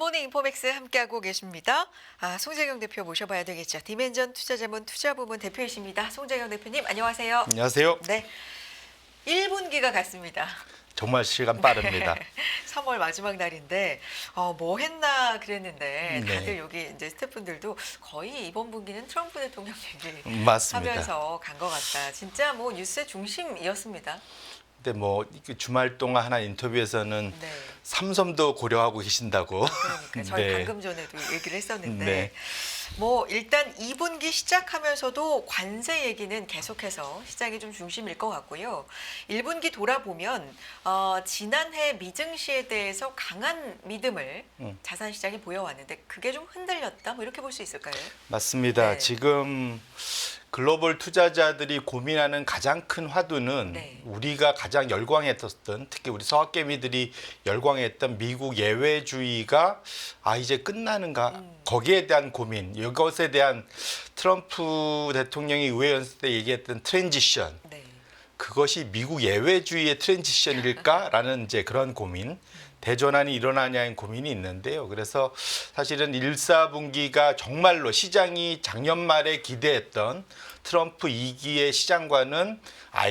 굿모닝 인포맥스 함께하고 계십니다. 송재경 대표 모셔봐야 되겠죠. 디멘전 투자자문 투자부문 대표이십니다. 송재경 대표님 안녕하세요. 안녕하세요. 네, 1분기가 갔습니다. 정말 시간 빠릅니다. 3월 마지막 날인데 뭐 했나 그랬는데 네. 다들 여기 이제 스태프분들도 거의 이번 분기는 트럼프 대통령 얘기 맞습니다. 하면서 간 것 같다. 진짜 뭐 뉴스의 중심이었습니다. 근데 뭐 주말 동안 하나 인터뷰에서는 네. 삼섬도 고려하고 계신다고. 그러니까 저희 네. 방금 전에도 얘기를 했었는데 네. 뭐 일단 2분기 시작하면서도 관세 얘기는 계속해서 시장이 좀 중심일 것 같고요. 1분기 돌아보면 지난해 미증시에 대해서 강한 믿음을 자산 시장이 보여왔는데 그게 좀 흔들렸다 뭐 이렇게 볼 수 있을까요? 맞습니다. 네. 지금 글로벌 투자자들이 고민하는 가장 큰 화두는 네. 우리가 가장 열광했었던, 특히 우리 서학개미들이 열광했던 미국 예외주의가 이제 끝나는가, 거기에 대한 고민, 이것에 대한 트럼프 대통령이 의회 연설 때 얘기했던 트랜지션, 네. 그것이 미국 예외주의의 트랜지션일까라는 이제 그런 고민, 대전환이 일어나냐는 고민이 있는데요. 그래서 사실은 1, 4분기가 정말로 시장이 작년 말에 기대했던 트럼프 2기의 시장과는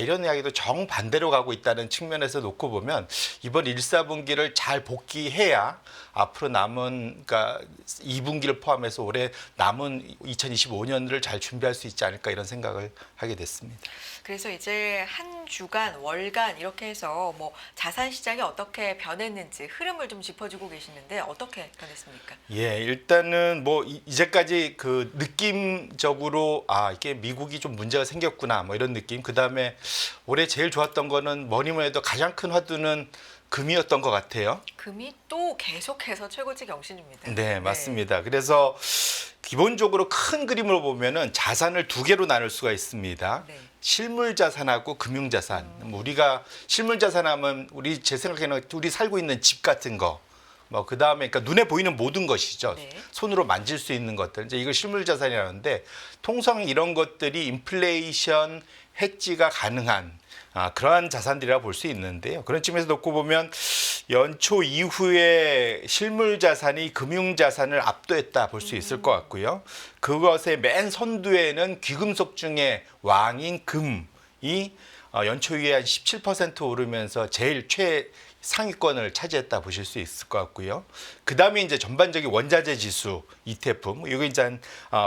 이런 이야기도 정반대로 가고 있다는 측면에서 놓고 보면 이번 1, 4분기를 잘 복귀해야 앞으로 남은 그러니까 2분기를 포함해서 올해 남은 2025년을 잘 준비할 수 있지 않을까 이런 생각을 하게 됐습니다. 그래서 이제 한 주간, 월간 이렇게 해서 뭐 자산 시장이 어떻게 변했는지 흐름을 좀 짚어주고 계시는데 어떻게 변했습니까? 예, 일단은 뭐 이제까지 그 느낌적으로 이게 미국이 좀 문제가 생겼구나 뭐 이런 느낌. 그다음에 올해 제일 좋았던 거는 뭐니 뭐니 해도 가장 큰 화두는 금이었던 것 같아요. 금이 또 계속해서 최고치 경신입니다. 네, 맞습니다. 그래서 기본적으로 큰 그림으로 보면은 자산을 두 개로 나눌 수가 있습니다. 네. 실물 자산하고 금융 자산. 우리가 실물 자산하면 제 생각에는 우리 살고 있는 집 같은 거. 뭐 그다음에 그러니까 눈에 보이는 모든 것이죠. 네. 손으로 만질 수 있는 것들. 이제 이걸 실물 자산이라는데 통상 이런 것들이 인플레이션 해지가 가능한 그러한 자산들이라 볼 수 있는데요. 그런 측면에서 놓고 보면 연초 이후에 실물 자산이 금융 자산을 압도했다 볼 수 있을 것 같고요. 그것의 맨 선두에는 귀금속 중에 왕인 금이 연초 이후에 한 17% 오르면서 제일 상위권을 차지했다 보실 수 있을 것 같고요. 그 다음에 이제 전반적인 원자재 지수 ETF, 이거 이제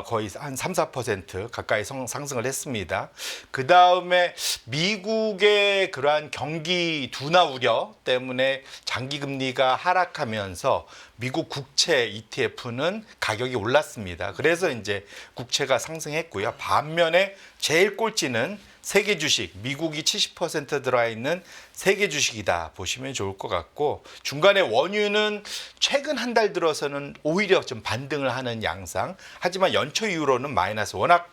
거의 한 3, 4% 가까이 상승을 했습니다. 그 다음에 미국의 그러한 경기 둔화 우려 때문에 장기 금리가 하락하면서 미국 국채 ETF는 가격이 올랐습니다. 그래서 이제 국채가 상승했고요. 반면에 제일 꼴찌는 세계 주식, 미국이 70% 들어와 있는 세계 주식이다 보시면 좋을 것 같고 중간에 원유는 최근 한 달 들어서는 오히려 좀 반등을 하는 양상. 하지만 연초 이후로는 마이너스. 워낙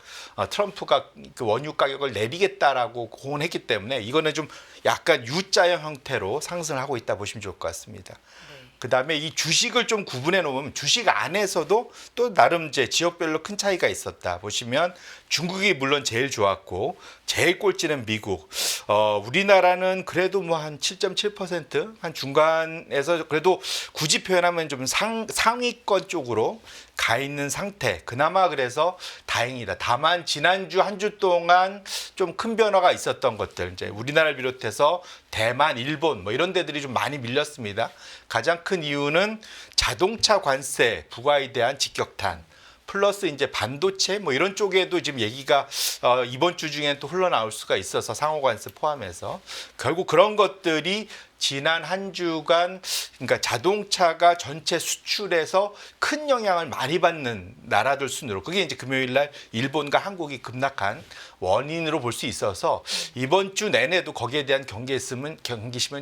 트럼프가 그 원유 가격을 내리겠다라고 공언했기 때문에 이거는 좀 약간 U자형 형태로 상승하고 있다 보시면 좋을 것 같습니다. 그다음에 이 주식을 좀 구분해 놓으면 주식 안에서도 또 나름 이제 지역별로 큰 차이가 있었다 보시면 중국이 물론 제일 좋았고 제일 꼴찌는 미국. 우리나라는 그래도 뭐 한 7.7% 한 중간에서 그래도 굳이 표현하면 좀 상위권 쪽으로 가 있는 상태. 그나마 그래서 다행이다. 다만 지난주 한 주 동안 좀 큰 변화가 있었던 것들, 이제 우리나라를 비롯해서 대만, 일본 뭐 이런 데들이 좀 많이 밀렸습니다. 가장 큰 이유는 자동차 관세 부과에 대한 직격탄. 플러스 이제 반도체 뭐 이런 쪽에도 지금 얘기가 이번 주 중에 또 흘러나올 수가 있어서 상호관세 포함해서 결국 그런 것들이 지난 한 주간 그러니까 자동차가 전체 수출에서 큰 영향을 많이 받는 나라들 순으로 그게 이제 금요일 날 일본과 한국이 급락한 원인으로 볼 수 있어서 이번 주 내내도 거기에 대한 경계심은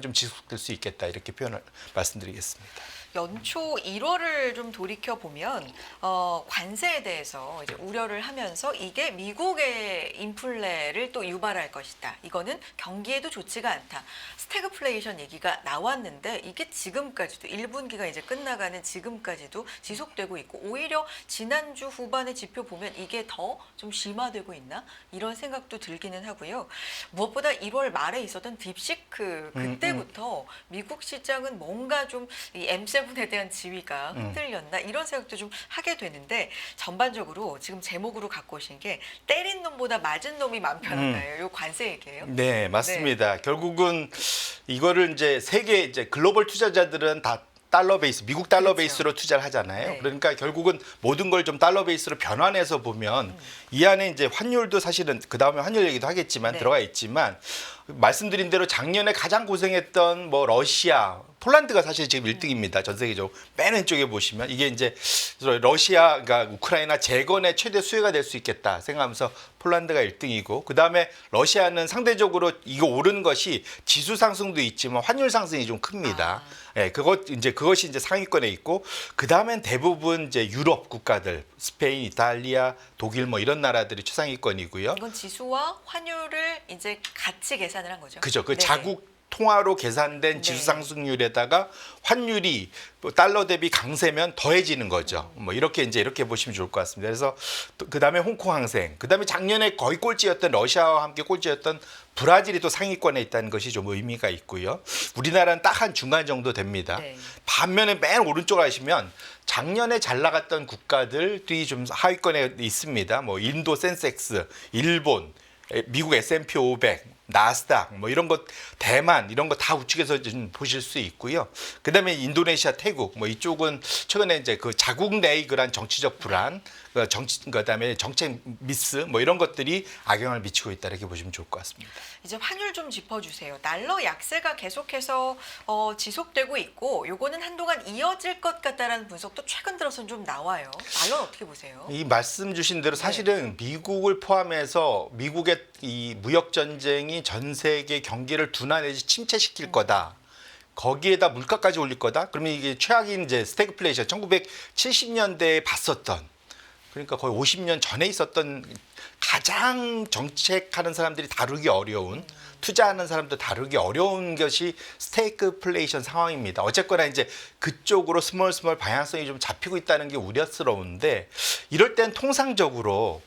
좀 지속될 수 있겠다 이렇게 표현을 말씀드리겠습니다. 연초 1월을 좀 돌이켜 보면 관세에 대해서 이제 우려를 하면서 이게 미국의 인플레를 또 유발할 것이다. 이거는 경기에도 좋지가 않다. 스태그플레이션 얘기가 나왔는데 이게 지금까지도 1분기가 이제 끝나가는 지금까지도 지속되고 있고 오히려 지난주 후반의 지표 보면 이게 더 좀 심화되고 있나 이런 이런 생각도 들기는 하고요. 무엇보다 1월 말에 있었던 딥시크 그때부터 미국 시장은 뭔가 좀 이 M7에 대한 지위가 흔들렸나 이런 생각도 좀 하게 되는데 전반적으로 지금 제목으로 갖고 오신 게 때린 놈보다 맞은 놈이 맘 편하다예요. 요 관세 얘기예요. 네, 맞습니다. 결국은 이거를 이제 세계 이제 글로벌 투자자들은 다 달러 베이스, 미국 달러 그렇죠. 베이스로 투자를 하잖아요. 네. 그러니까 결국은 모든 걸 좀 달러 베이스로 변환해서 보면 이 안에 이제 환율도 사실은 그 다음에 환율 얘기도 하겠지만 네. 들어가 있지만 말씀드린 대로 작년에 가장 고생했던 뭐 러시아, 폴란드가 사실 지금 1등입니다. 전 세계적으로 맨 왼쪽에 보시면 이게 이제 러시아가 우크라이나 재건의 최대 수혜가 될 수 있겠다 생각하면서 폴란드가 1등이고 그 다음에 러시아는 상대적으로 이거 오른 것이 지수 상승도 있지만 환율 상승이 좀 큽니다. 예, 그것이 이제 상위권에 있고 그 다음엔 대부분 이제 유럽 국가들, 스페인, 이탈리아, 독일 뭐 이런 나라들이 최상위권이고요. 이건 지수와 환율을 이제 같이 계산을 한 거죠. 그죠. 그 네네. 자국 통화로 계산된 네. 지수 상승률에다가 환율이 달러 대비 강세면 더해지는 거죠. 뭐 이렇게 보시면 좋을 것 같습니다. 그래서 그 다음에 홍콩 항생, 그 다음에 작년에 거의 꼴찌였던 러시아와 함께 꼴찌였던 브라질이 또 상위권에 있다는 것이 좀 의미가 있고요. 우리나라는 딱 한 중간 정도 됩니다. 네. 반면에 맨 오른쪽 하시면 작년에 잘 나갔던 국가들이 좀 하위권에 있습니다. 뭐 인도 센섹스, 일본, 미국 S&P 500, 나스닥 뭐 이런 것, 대만 이런 거 다 우측에서 좀 보실 수 있고요. 그다음에 인도네시아, 태국 뭐 이쪽은 최근에 이제 그 자국 내의 그런 정치적 불안, 그다음에 정책 미스 뭐 이런 것들이 악영향을 미치고 있다 이렇게 보시면 좋을 것 같습니다. 이제 환율 좀 짚어주세요. 달러 약세가 계속해서 지속되고 있고 요거는 한동안 이어질 것 같다라는 분석도 최근 들어서는 좀 나와요. 달러는 어떻게 보세요? 이 말씀 주신 대로 사실은 미국을 포함해서 미국의 이 무역 전쟁이 전 세계 경기를 둔화 내지 침체시킬 거다. 거기에다 물가까지 올릴 거다. 그러면 이게 최악인 이제 스태그플레이션 1970년대에 봤었던 그러니까 거의 50년 전에 있었던 가장 정책하는 사람들이 다루기 어려운 투자하는 사람도 다루기 어려운 것이 스태그플레이션 상황입니다. 어쨌거나 이제 그쪽으로 스몰 방향성이 좀 잡히고 있다는 게 우려스러운데 이럴 땐 통상적으로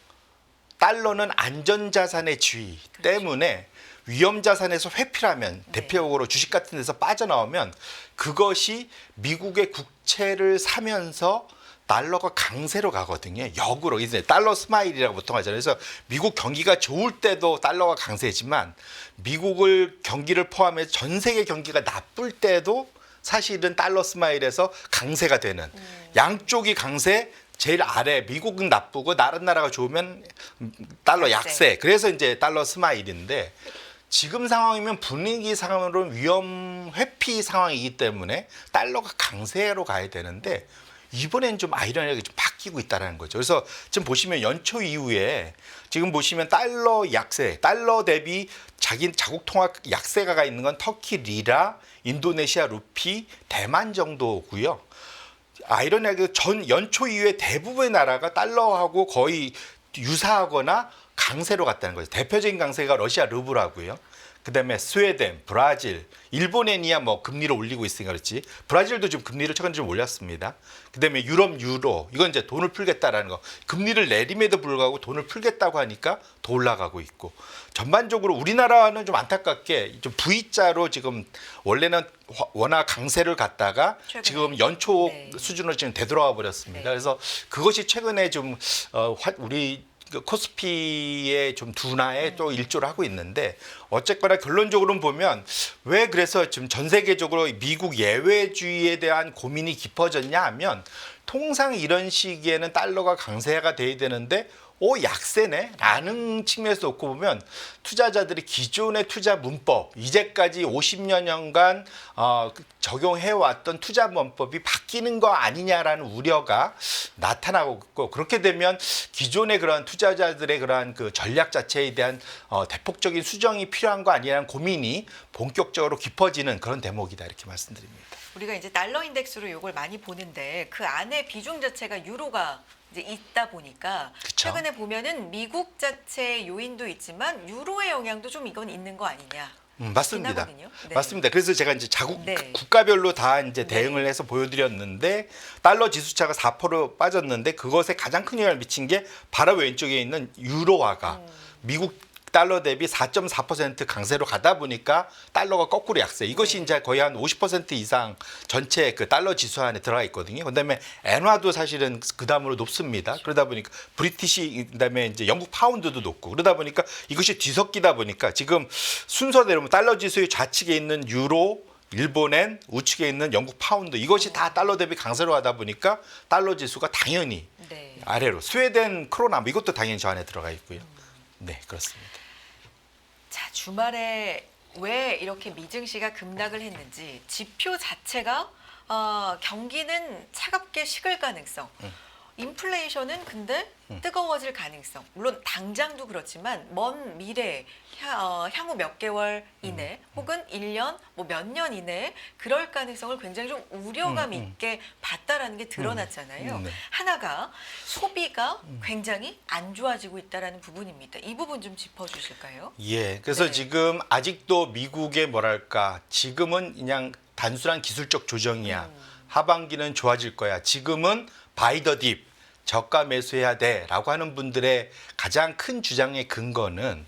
달러는 안전자산의 지위 때문에 위험자산에서 회피라면 대표적으로 주식 같은 데서 빠져나오면 그것이 미국의 국채를 사면서 달러가 강세로 가거든요. 역으로 이제 달러 스마일이라고 보통 하잖아요. 그래서 미국 경기가 좋을 때도 달러가 강세지만 미국을 경기를 포함해서 전 세계 경기가 나쁠 때도 사실은 달러 스마일에서 강세가 되는 양쪽이 강세. 제일 아래 미국은 나쁘고 다른 나라가 좋으면 달러 약세. 그래서 이제 달러 스마일인데 지금 상황이면 분위기 상황으로는 위험 회피 상황이기 때문에 달러가 강세로 가야 되는데 이번엔 좀 아이러니하게 좀 바뀌고 있다는 거죠. 그래서 지금 보시면 연초 이후에 지금 보시면 달러 약세, 달러 대비 자국 통화 약세가 가 있는 건 터키 리라, 인도네시아 루피, 대만 정도고요. 아이러니하게 전 연초 이후에 대부분의 나라가 달러하고 거의 유사하거나 강세로 갔다는 거죠. 대표적인 강세가 러시아 루블하고요. 그다음에 스웨덴, 브라질, 일본엔이야 뭐 금리를 올리고 있으니까 그렇지. 브라질도 지금 금리를 최근에 좀 올렸습니다. 그다음에 유럽 유로 이건 이제 돈을 풀겠다라는 거. 금리를 내림에도 불구하고 돈을 풀겠다고 하니까 더 올라가고 있고. 전반적으로 우리나라는 좀 안타깝게 좀 V자로 지금 원래는 워낙 강세를 갔다가 최근에. 지금 연초 네. 수준으로 지금 되돌아와 버렸습니다. 네. 그래서 그것이 최근에 좀 우리 코스피의 좀 둔화에 또 일조를 하고 있는데 어쨌거나 결론적으로는 보면 왜 그래서 지금 전 세계적으로 미국 예외주의에 대한 고민이 깊어졌냐 하면 통상 이런 시기에는 달러가 강세가 돼야 되는데 약세네 라는 측면에서 놓고 보면 투자자들이 기존의 투자 문법 이제까지 50여 년간 적용해왔던 투자 문법이 바뀌는 거 아니냐라는 우려가 나타나고 있고 그렇게 되면 기존의 그런 투자자들의 그러한 그 전략 자체에 대한 대폭적인 수정이 필요한 거 아니냐는 고민이 본격적으로 깊어지는 그런 대목이다 이렇게 말씀드립니다. 우리가 이제 달러 인덱스로 이걸 많이 보는데 그 안에 비중 자체가 유로가 이제 있다 보니까 그쵸. 최근에 보면은 미국 자체의 요인도 있지만 유로의 영향도 좀 이건 있는 거 아니냐. 맞습니다. 있나거든요. 네. 맞습니다. 그래서 제가 이제 자국 네. 국가별로 다 이제 대응을 해서 보여드렸는데 달러 지수차가 4% 빠졌는데 그것에 가장 큰 영향을 미친 게 바로 왼쪽에 있는 유로화가 미국 달러 대비 4.4% 강세로 가다 보니까 달러가 거꾸로 약세. 이것이 이제 거의 한 50% 이상 전체 그 달러 지수 안에 들어가 있거든요. 그다음에 엔화도 사실은 그 다음으로 높습니다. 그러다 보니까 브리티시 그다음에 이제 영국 파운드도 높고 그러다 보니까 이것이 뒤섞이다 보니까 지금 순서대로 달러 지수의 좌측에 있는 유로 일본엔 우측에 있는 영국 파운드 이것이 다 달러 대비 강세로 가다 보니까 달러 지수가 당연히 네. 아래로 스웨덴 크로나 뭐 이것도 당연히 저 안에 들어가 있고요. 네, 그렇습니다. 자, 주말에 왜 이렇게 미증시가 급락을 했는지 지표 자체가 경기는 차갑게 식을 가능성, 인플레이션은 근데 뜨거워질 가능성, 물론 당장도 그렇지만 먼 미래 향후 몇 개월 이내 혹은 1년 뭐 몇 년 이내에 그럴 가능성을 굉장히 좀 우려감 있게 봤다라는 게 드러났잖아요. 네. 하나가 소비가 굉장히 안 좋아지고 있다라는 부분입니다. 이 부분 좀 짚어주실까요? 예, 그래서 네. 지금 아직도 미국의 뭐랄까 지금은 그냥 단순한 기술적 조정이야. 하반기는 좋아질 거야. 지금은 바이 더 딥, 저가 매수해야 돼라고 하는 분들의 가장 큰 주장의 근거는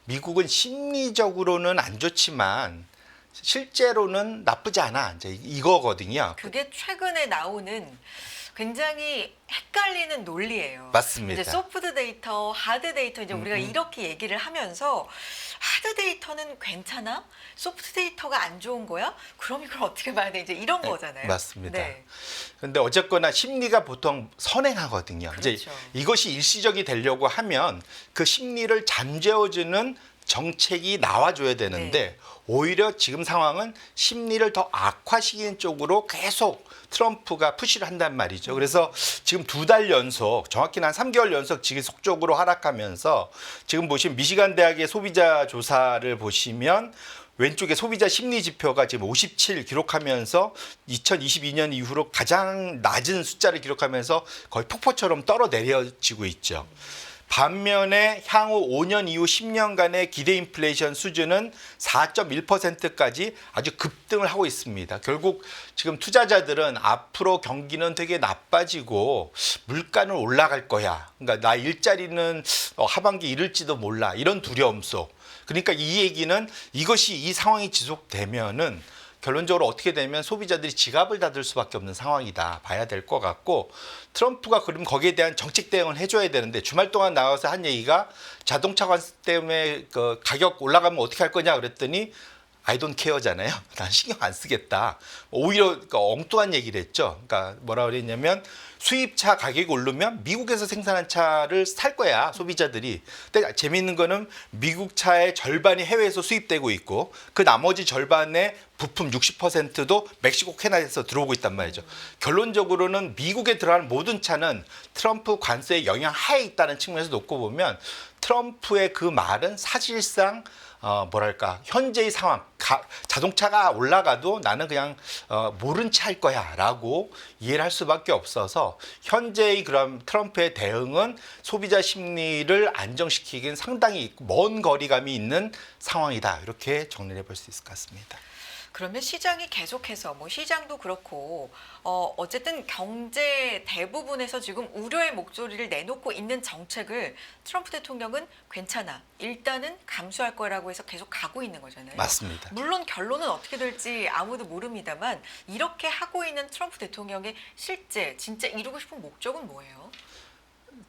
미국은 심리적으로는 안 좋지만 실제로는 나쁘지 않아. 이제 이거거든요. 그게 최근에 나오는 굉장히 헷갈리는 논리예요. 맞습니다. 이제 소프트 데이터, 하드 데이터 이제 우리가 이렇게 얘기를 하면서 하드 데이터는 괜찮아? 소프트 데이터가 안 좋은 거야? 그럼 이걸 어떻게 봐야 돼? 이제 이런 거잖아요. 맞습니다. 네. 근데 어쨌거나 심리가 보통 선행하거든요. 이제 그렇죠. 이것이 일시적이 되려고 하면 그 심리를 잠재워주는 정책이 나와줘야 되는데 오히려 지금 상황은 심리를 더 악화시키는 쪽으로 계속 트럼프가 푸시를 한단 말이죠. 그래서 지금 2달 연속, 정확히는 한 3개월 연속 지속적으로 하락하면서 지금 보시면 미시간 대학의 소비자 조사를 보시면 왼쪽에 소비자 심리 지표가 지금 57 기록하면서 2022년 이후로 가장 낮은 숫자를 기록하면서 거의 폭포처럼 떨어내려지고 있죠. 반면에 향후 5년 이후 10년간의 기대 인플레이션 수준은 4.1%까지 아주 급등을 하고 있습니다. 결국 지금 투자자들은 앞으로 경기는 되게 나빠지고 물가는 올라갈 거야. 그러니까 나 일자리는 하반기 잃을지도 몰라. 이런 두려움 속. 그러니까 이 얘기는 이것이 이 상황이 지속되면은 결론적으로 어떻게 되면 소비자들이 지갑을 닫을 수밖에 없는 상황이다 봐야 될 것 같고 트럼프가 그럼 거기에 대한 정책 대응을 해줘야 되는데 주말 동안 나와서 한 얘기가 자동차 관세 때문에 그 가격 올라가면 어떻게 할 거냐 그랬더니 I don't care잖아요. 난 신경 안 쓰겠다. 오히려 엉뚱한 얘기를 했죠. 그러니까 뭐라 그랬냐면 수입차 가격이 오르면 미국에서 생산한 차를 살 거야 소비자들이. 근데 재미있는 거는 미국 차의 절반이 해외에서 수입되고 있고 그 나머지 절반의 부품 60%도 멕시코 캐나다에서 들어오고 있단 말이죠. 결론적으로는 미국에 들어가는 모든 차는 트럼프 관세의 영향 하에 있다는 측면에서 놓고 보면 트럼프의 그 말은 사실상 뭐랄까 현재의 상황 자동차가 올라가도 나는 그냥 모른 채 할 거야라고 이해를 할 수밖에 없어서 현재의 그런 트럼프의 대응은 소비자 심리를 안정시키긴 상당히 먼 거리감이 있는 상황이다 이렇게 정리해 볼 수 있을 것 같습니다. 그러면 시장이 계속해서 뭐 시장도 그렇고 어쨌든 경제 대부분에서 지금 우려의 목소리를 내놓고 있는 정책을 트럼프 대통령은 괜찮아. 일단은 감수할 거라고 해서 계속 가고 있는 거잖아요. 맞습니다. 물론 결론은 어떻게 될지 아무도 모릅니다만 이렇게 하고 있는 트럼프 대통령의 실제 진짜 이루고 싶은 목적은 뭐예요?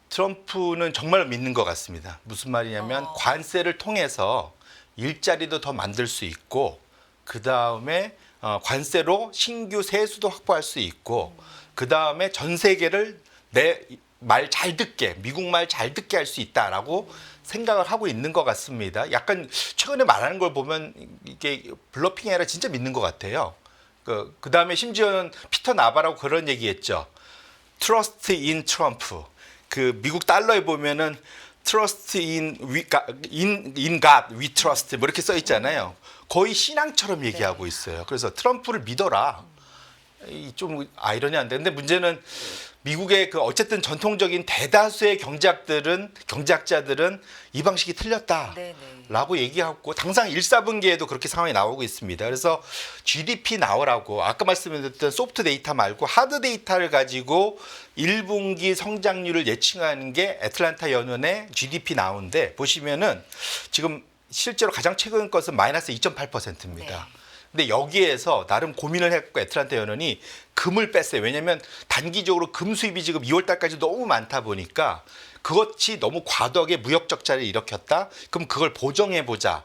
트럼프는 정말 믿는 것 같습니다. 무슨 말이냐면 관세를 통해서 일자리도 더 만들 수 있고 그 다음에 관세로 신규 세수도 확보할 수 있고 그 다음에 전 세계를 내 말 잘 듣게 미국 말 잘 듣게 할 수 있다라고 생각을 하고 있는 것 같습니다. 약간 최근에 말하는 걸 보면 이게 블러핑이 아니라 진짜 믿는 것 같아요. 그 다음에 심지어는 피터 나바라고 그런 얘기했죠. Trust in Trump. 그 미국 달러에 보면은 Trust in God, we trust 뭐 이렇게 써 있잖아요. 거의 신앙처럼 얘기하고 있어요. 그래서 트럼프를 믿어라. 좀 아이러니한데 근데 문제는 미국의 그 어쨌든 전통적인 대다수의 경제학자들은 이 방식이 틀렸다. 네네. 라고 얘기하고 당장 1, 4분기에도 그렇게 상황이 나오고 있습니다. 그래서 GDP 나오라고 아까 말씀드렸던 소프트 데이터 말고 하드 데이터를 가지고 1분기 성장률을 예측하는 게 애틀랜타 연은의 GDP 나오는데 보시면은 지금 실제로 가장 최근 것은 마이너스 2.8%입니다. 네. 근데 여기에서 나름 고민을 했고 애틀랜타 연은이 금을 뺐어요. 왜냐하면 단기적으로 금 수입이 지금 2월 달까지 너무 많다 보니까 그것이 너무 과도하게 무역 적자를 일으켰다. 그럼 그걸 보정해 보자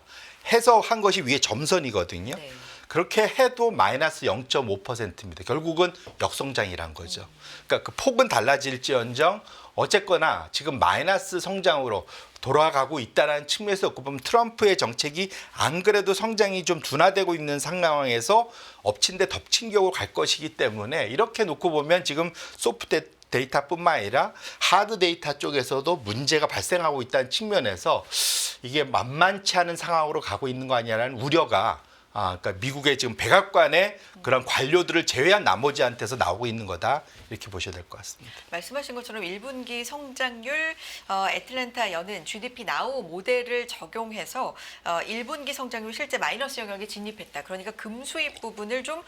해서 한 것이 위에 점선이거든요. 네. 그렇게 해도 마이너스 0.5%입니다. 결국은 역성장이란 거죠. 그러니까 그 폭은 달라질지언정 어쨌거나 지금 마이너스 성장으로 돌아가고 있다는 측면에서 보면 트럼프의 정책이 안 그래도 성장이 좀 둔화되고 있는 상황에서 엎친 데 덮친 격으로 갈 것이기 때문에 이렇게 놓고 보면 지금 소프트 데이터뿐만 아니라 하드 데이터 쪽에서도 문제가 발생하고 있다는 측면에서 이게 만만치 않은 상황으로 가고 있는 거 아니냐라는 우려가 그러니까 미국의 지금 백악관의 그런 관료들을 제외한 나머지한테서 나오고 있는 거다 이렇게 보셔야 될 것 같습니다. 말씀하신 것처럼 1분기 성장률 애틀랜타 연은 GDP 나우 모델을 적용해서 1분기 성장률 실제 마이너스 영역에 진입했다. 그러니까 금 수입 부분을 좀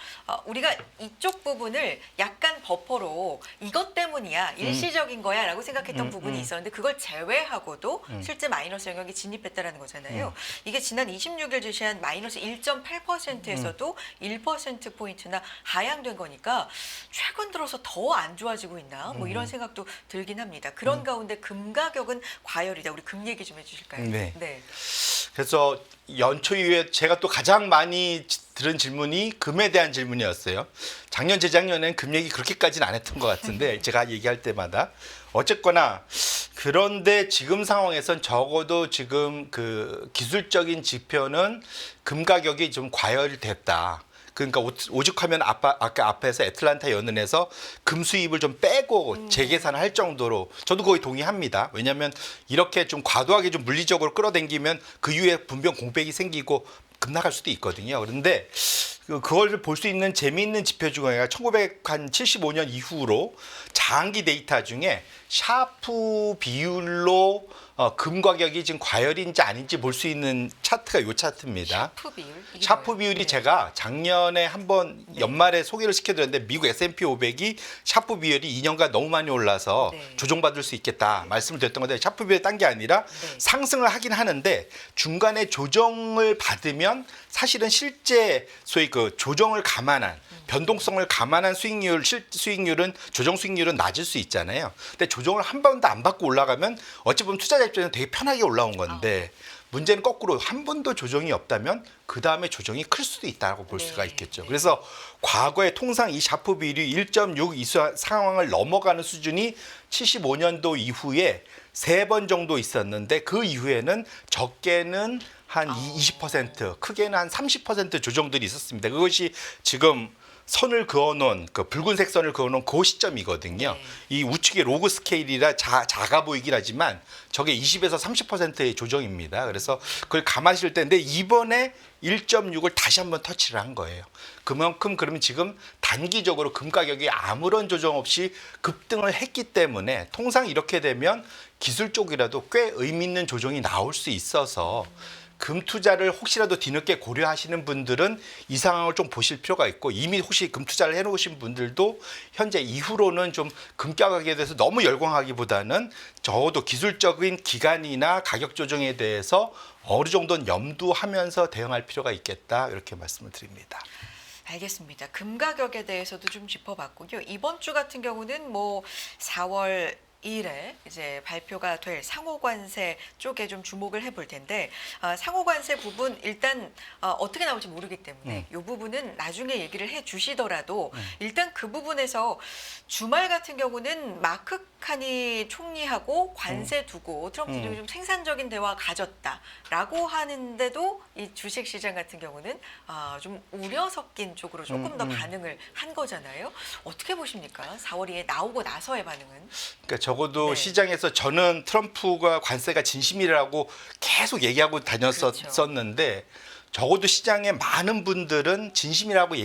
우리가 이쪽 부분을 약간 버퍼로 이것 때문이야 일시적인 거야라고 생각했던 부분이 있었는데 그걸 제외하고도 실제 마이너스 영역에 진입했다라는 거잖아요. 이게 지난 26일 제시한 마이너스 1.8%에서도 1%포인트나 하향된 거니까 최근 들어서 더 안 좋아지고 있나 뭐 이런 생각도 들긴 합니다. 그런 가운데 금 가격은 과열이다. 우리 금 얘기 좀 해주실까요? 네. 네. 그래서 연초 이후에 제가 또 가장 많이 들은 질문이 금에 대한 질문이었어요. 작년 재작년엔 금 얘기 그렇게까지는 안 했던 것 같은데 제가 얘기할 때마다 어쨌거나 그런데 지금 상황에선 적어도 지금 그 기술적인 지표는 금 가격이 좀 과열됐다. 그러니까 오죽하면 아까 앞에서 애틀랜타 연은에서 금 수입을 좀 빼고 재계산을 할 정도로 저도 거의 동의합니다. 왜냐하면 이렇게 좀 과도하게 좀 물리적으로 끌어당기면 그 이후에 분명 공백이 생기고 급락할 수도 있거든요. 그런데 그걸 볼 수 있는 재미있는 지표 중에 하나가 1975년 이후로 장기 데이터 중에 샤프 비율로 금 가격이 지금 과열인지 아닌지 볼 수 있는 차트가 이 차트입니다. 샤프 비율? 샤프 비율이 제가 작년에 한번 연말에 소개를 시켜드렸는데 미국 S&P 500이 샤프 비율이 2년간 너무 많이 올라서 조정받을 수 있겠다 말씀을 드렸던 건데 샤프 비율이 딴 게 아니라 상승을 하긴 하는데 중간에 조정을 받으면 사실은 실제 소위 그 조정을 감안한 변동성을 감안한 수익률은 조정 수익률은 낮을 수 있잖아요. 근데 조정을 한 번도 안 받고 올라가면 어찌 보면 투자자 입장에서 되게 편하게 올라온 건데 문제는 거꾸로 한 번도 조정이 없다면 그 다음에 조정이 클 수도 있다고 볼 수가 있겠죠. 그래서 과거에 통상 이 샤프 비율이 1.6 이 상황을 넘어가는 수준이 75년도 이후에 3번 정도 있었는데 그 이후에는 적게는 한 20%, 크게는 한 30% 조정들이 있었습니다. 그것이 지금 선을 그어놓은 그 붉은색 선을 그어놓은 그 시점이거든요. 이 우측의 로그 스케일이라 작아 보이긴 하지만 저게 20에서 30%의 조정입니다. 그래서 그걸 감하실 때인데 이번에 1.6을 다시 한번 터치를 한 거예요. 그만큼 그러면 지금 단기적으로 금 가격이 아무런 조정 없이 급등을 했기 때문에 통상 이렇게 되면 기술 쪽이라도 꽤 의미 있는 조정이 나올 수 있어서 금 투자를 혹시라도 뒤늦게 고려하시는 분들은 이 상황을 좀 보실 필요가 있고 이미 혹시 금 투자를 해놓으신 분들도 현재 이후로는 좀 금 가격에 대해서 너무 열광하기보다는 적어도 기술적인 기간이나 가격 조정에 대해서 어느 정도는 염두하면서 대응할 필요가 있겠다 이렇게 말씀을 드립니다. 알겠습니다. 금 가격에 대해서도 좀 짚어봤고요. 이번 주 같은 경우는 뭐 4월 2일에 이제 발표가 될 상호관세 쪽에 좀 주목을 해볼 텐데 상호관세 부분 일단 어떻게 나올지 모르기 때문에 이 부분은 나중에 얘기를 해주시더라도 일단 그 부분에서 주말 같은 경우는 마크 카니 총리하고 관세 두고 트럼프 대통령이 좀 생산적인 대화 가졌다라고 하는데도 이 주식시장 같은 경우는 좀 우려 섞인 쪽으로 조금 더 반응을 한 거잖아요. 어떻게 보십니까? 4월 2일 나오고 나서의 반응은? 그러니까 적어도 시장에서 저는 트럼프가 관세가 진심이라고 계속 얘기하고 다녔었는데 적어도 시장의 많은 분들은 진심이라고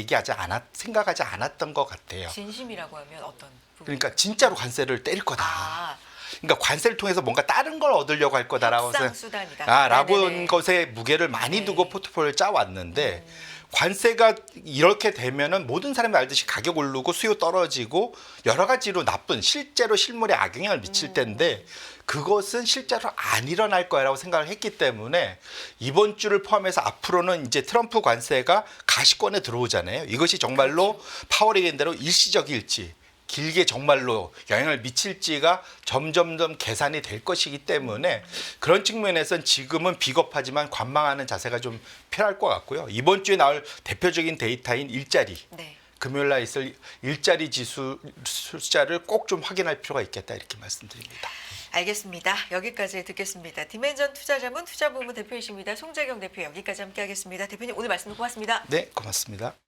생각하지 않았던 것 같아요. 진심이라고 하면 어떤 부분? 그러니까 진짜로 관세를 때릴 거다. 아, 그러니까 관세를 통해서 뭔가 다른 걸 얻으려고 할 거다라고 협상 수단이다. 라고 네네네. 한 것에 무게를 많이 네. 두고 포트폴리오를 짜왔는데 관세가 이렇게 되면은 모든 사람이 알듯이 가격 오르고 수요 떨어지고 여러 가지로 나쁜 실제로 실물에 악영향을 미칠 텐데 그것은 실제로 안 일어날 거라고 생각을 했기 때문에 이번 주를 포함해서 앞으로는 이제 트럼프 관세가 가시권에 들어오잖아요. 이것이 정말로 파월이 얘기한 대로 일시적일지 길게 정말로 영향을 미칠지가 점점점 계산이 될 것이기 때문에 그런 측면에서는 지금은 비겁하지만 관망하는 자세가 좀 필요할 것 같고요. 이번 주에 나올 대표적인 데이터인 일자리. 네. 금요일 날 있을 일자리 지수 숫자를 꼭 좀 확인할 필요가 있겠다 이렇게 말씀드립니다. 알겠습니다. 여기까지 듣겠습니다. 디멘전 투자자문 투자부문 대표이십니다. 송재경 대표 여기까지 함께하겠습니다. 대표님 오늘 말씀 고맙습니다. 네, 고맙습니다.